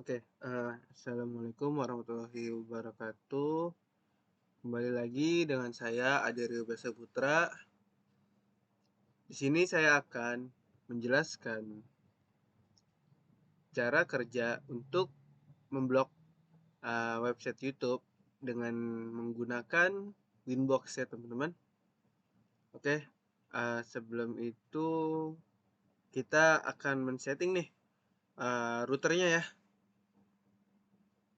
Oke, assalamualaikum warahmatullahi wabarakatuh. Kembali lagi dengan saya Aderio Besa Putra. Di sini saya akan menjelaskan cara kerja untuk memblok website YouTube dengan menggunakan Winbox ya teman-teman. Oke, sebelum itu kita akan men-setting nih routernya ya.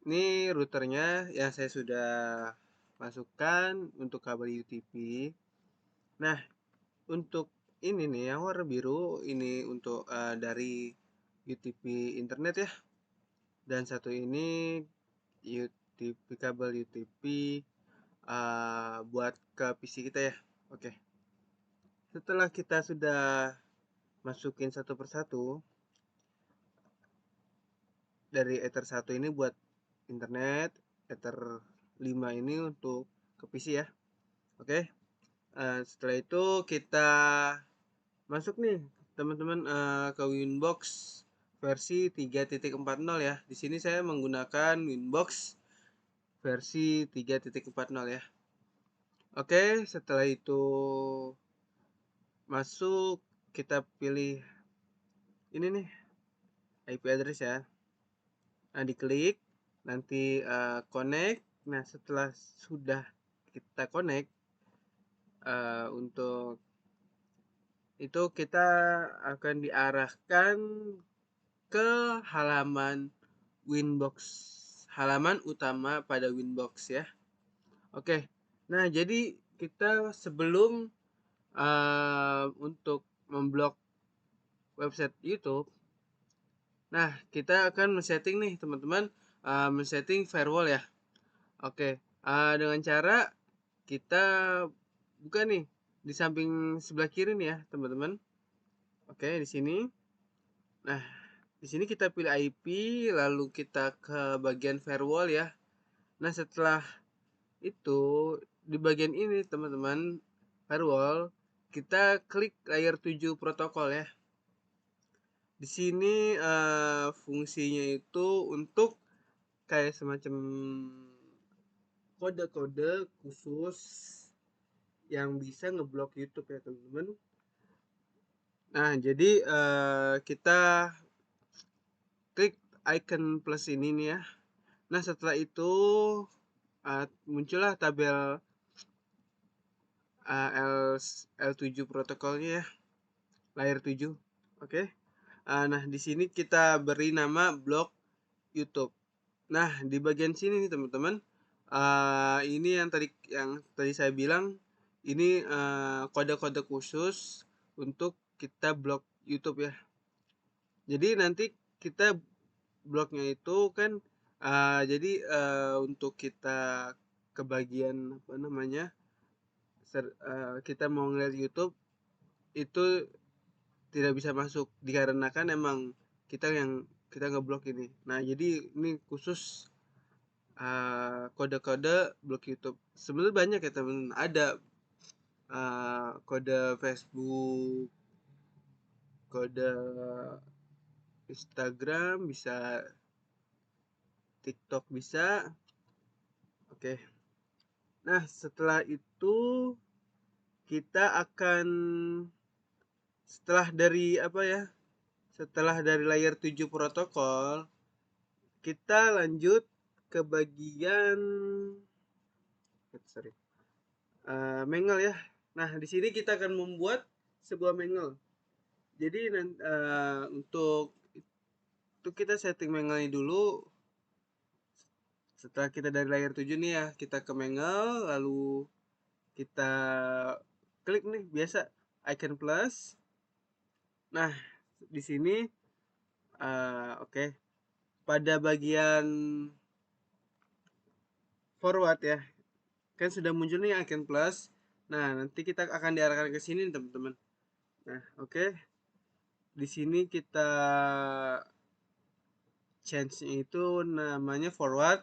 Ini routernya yang saya sudah masukkan untuk kabel UTP. Nah, untuk ini nih yang warna biru ini untuk dari UTP internet ya. Dan satu ini UTP kabel UTP buat ke PC kita ya. Oke. Setelah kita sudah masukin satu persatu dari Ether 1 ini buat internet, Ether 5 ini untuk ke PC ya. Oke. Setelah itu kita masuk nih teman-teman ke Winbox versi 3.40 ya. Di sini saya menggunakan Winbox versi 3.40 ya. Oke, setelah itu masuk, kita pilih ini nih IP address ya. Nah, diklik, nanti connect. Nah, setelah sudah kita connect, untuk itu kita akan diarahkan ke halaman Winbox, halaman utama pada Winbox ya. Oke, nah jadi kita sebelum untuk memblok website YouTube, nah kita akan men-setting nih teman-teman, men-setting firewall ya. Oke, dengan cara kita buka nih di samping sebelah kiri nih ya teman-teman. Oke, di sini. Nah, di sini kita pilih IP, lalu kita ke bagian firewall ya. Nah, setelah itu di bagian ini teman-teman firewall, kita klik layer 7 protokol ya. Di sini fungsinya itu untuk kayak semacam kode-kode khusus yang bisa ngeblok YouTube ya teman-teman. Nah, jadi kita klik icon plus ini nih ya. Nah, setelah itu muncullah tabel L7 protokolnya ya, layer 7. Oke. Nah, di sini kita beri nama blok YouTube. Nah, di bagian sini nih teman-teman, ini yang tadi saya bilang, ini kode-kode khusus untuk kita blok YouTube ya. Jadi nanti kita bloknya itu kan jadi untuk kita ke bagian apa namanya, kita mau ngeliat YouTube itu tidak bisa masuk dikarenakan emang kita ngeblok ini. Nah, jadi ini khusus kode-kode blok YouTube. Sebenarnya banyak ya teman, ada kode Facebook, kode Instagram bisa, TikTok bisa. Oke. Nah, setelah itu kita akan setelah dari apa ya? Setelah dari layer 7 protokol, kita lanjut ke bagian mangle ya. Nah, di sini kita akan membuat sebuah mangle. Jadi untuk itu kita setting mangle-nya dulu. Setelah kita dari layer 7 nih ya, kita ke mangle, lalu kita klik nih biasa icon plus. Nah, di sini oke. Pada bagian forward ya, kan sudah muncul nih icon plus. Nah, nanti kita akan diarahkan ke sini teman-teman. Nah, oke. Di sini kita change-nya itu namanya forward,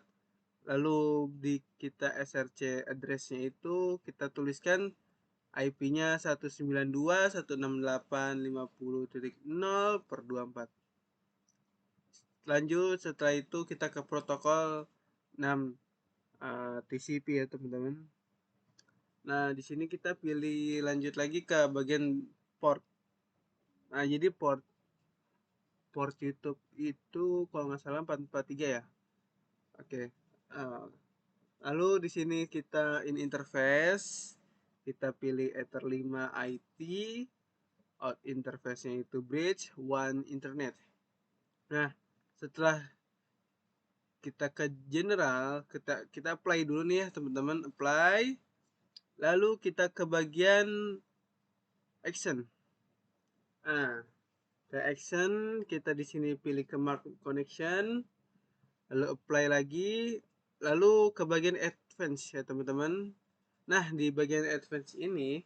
lalu di kita src address-nya itu kita tuliskan IP-nya 192.168.50.0/24. lanjut setelah itu kita ke protokol 6 TCP ya teman-teman. Nah di sini kita pilih lanjut lagi ke bagian port. Nah jadi port YouTube itu kalau nggak salah 443 ya. Oke. Uh, Lalu di sini kita in interface, kita pilih Ether 5 IT, out interface-nya itu bridge, one internet. Nah, setelah kita ke general, kita apply dulu nih ya teman-teman, apply. Lalu kita ke bagian action. Nah, ke action kita di sini pilih ke mark connection, lalu apply lagi, lalu ke bagian advance ya teman-teman. Nah, di bagian advance ini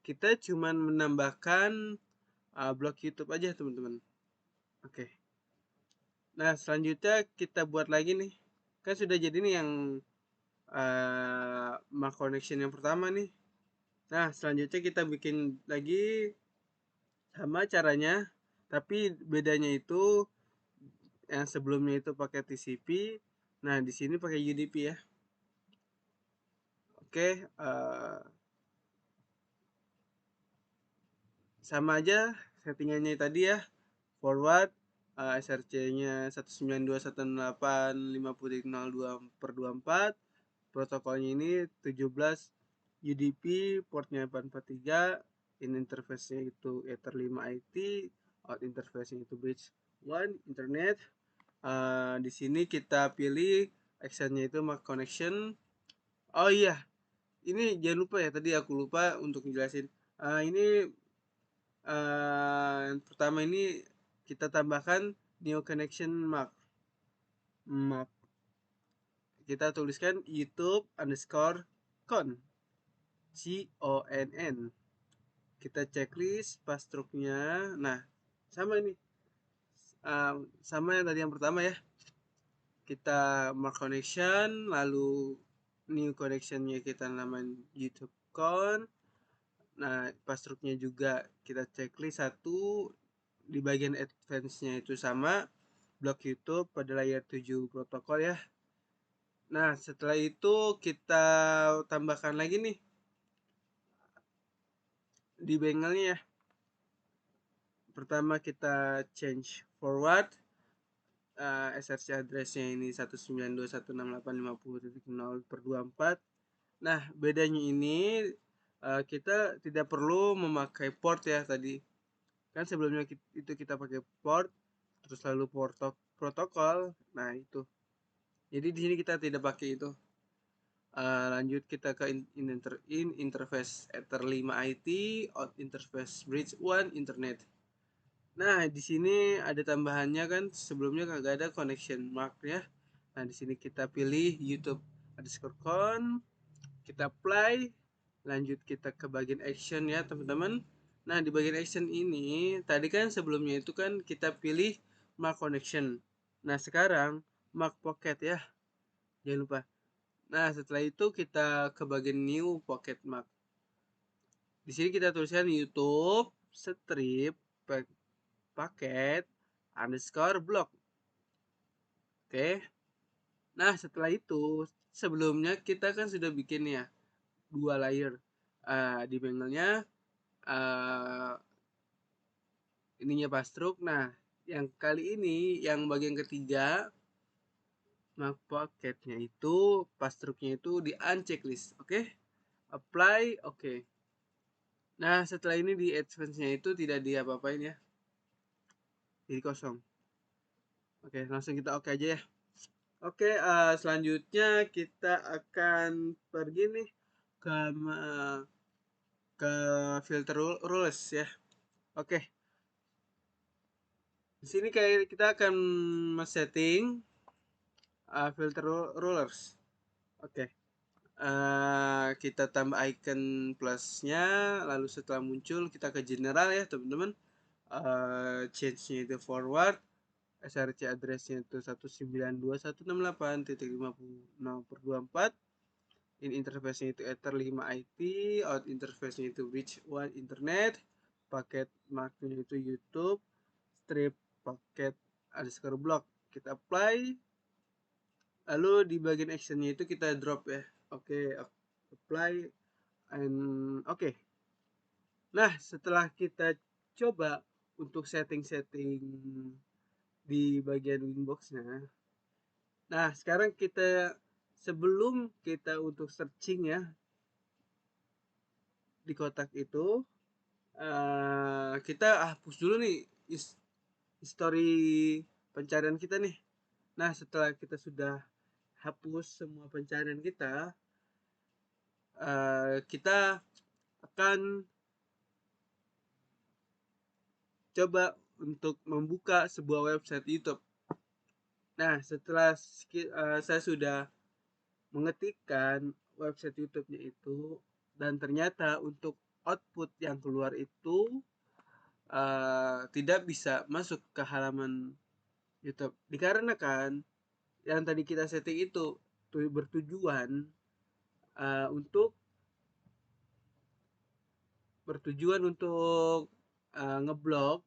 kita cuman menambahkan blog YouTube aja teman-teman. Oke. Nah, selanjutnya kita buat lagi nih. Kan sudah jadi nih yang mark connection yang pertama nih. Nah, selanjutnya kita bikin lagi sama caranya, tapi bedanya itu yang sebelumnya itu pakai TCP, nah di sini pakai UDP ya. Oke, sama aja settingannya tadi ya. Forward SRC-nya 192.168.50.02/24. Protokolnya ini 17 UDP, portnya 843, in interface-nya itu Ether 5 IT, out interface-nya itu bridge 1 internet. Di sini kita pilih action-nya itu mark connection. Oh iya, ini jangan lupa ya, tadi aku lupa untuk jelasin. Ini yang pertama ini kita tambahkan new connection mark. Kita tuliskan YouTube underscore con CONN. Kita checklist password-nya. Nah, sama ini. Sama yang tadi yang pertama ya. Kita mark connection, lalu new connection-nya kita namain YouTube con. Nah, password-nya juga kita checklist satu. Di bagian advance-nya itu sama, blok YouTube pada layer 7 protokol ya. Nah, setelah itu kita tambahkan lagi nih di bangle-nya ya. Pertama kita change forward, SRC address-nya ini 192.168.50.0/24. Nah, bedanya ini kita tidak perlu memakai port ya tadi. Kan sebelumnya itu kita pakai port, terus lalu protokol. Nah, itu. Jadi di sini kita tidak pakai itu. Lanjut kita ke in interface Ether 5 IT, out interface bridge 1 internet. Nah, di sini ada tambahannya kan, sebelumnya kagak ada connection mark ya. Nah, di sini kita pilih YouTube underscore con, kita apply, lanjut kita ke bagian action ya teman-teman. Nah, di bagian action ini tadi kan sebelumnya itu kan kita pilih mark connection. Nah, sekarang mark pocket ya, jangan lupa. Nah, setelah itu kita ke bagian new pocket mark. Di sini kita tuliskan YouTube strip paket underscore block. Oke. Nah, setelah itu sebelumnya kita kan sudah bikin ya 2 layer. Di bangle-nya ininya password. Nah, yang kali ini yang bagian ketiga mark pocketnya itu password-nya itu di unchecklist. Oke. Apply, oke. Nah, setelah ini di advance-nya itu tidak diapa-apain ya. Jadi kosong. Oke, langsung kita oke aja ya. Oke, selanjutnya kita akan pergi nih ke filter rules ya. Oke. Di sini kayak kita akan setting filter rulers. Oke. Kita tambah icon plusnya, lalu setelah muncul kita ke general ya teman-teman. Change-nya itu forward, SRC address-nya itu 192.168.50.0/24. In interface-nya itu Ether 5 IT, out interface-nya itu bridge 1 internet, paket mark-nya itu YouTube, strip paket underscore block. kita apply, lalu di bagian actionnya itu kita drop ya. Oke, apply and oke. Nah, setelah kita coba untuk setting-setting di bagian Winbox-nya. Nah, sekarang sebelum kita untuk searching ya di kotak itu, kita hapus dulu nih history pencarian kita nih. Nah, setelah kita sudah hapus semua pencarian kita, kita akan coba untuk membuka sebuah website YouTube. Nah, setelah saya sudah mengetikkan website YouTube-nya itu, dan ternyata untuk output yang keluar itu tidak bisa masuk ke halaman YouTube, dikarenakan yang tadi kita setting itu bertujuan untuk ngeblok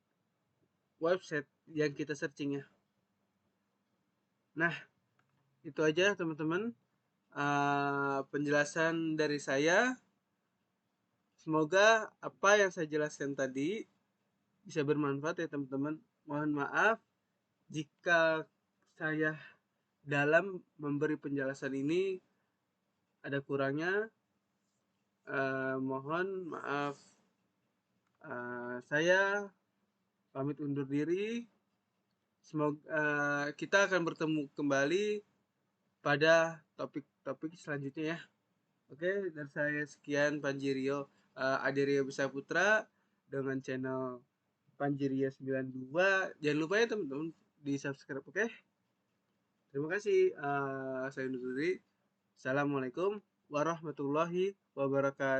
website yang kita searching ya. Nah, itu aja teman-teman penjelasan dari saya. Semoga apa yang saya jelaskan tadi bisa bermanfaat ya teman-teman. Mohon maaf jika saya dalam memberi penjelasan ini ada kurangnya. Mohon maaf. Saya pamit undur diri. Semoga kita akan bertemu kembali pada topik-topik selanjutnya ya. Oke, dari saya sekian, Panji Rio, Adirio Bisa Putra dengan channel Panji Rio 92. Jangan lupa ya teman-teman di subscribe, oke? Terima kasih. Saya undur diri. Assalamualaikum warahmatullahi wabarakatuh.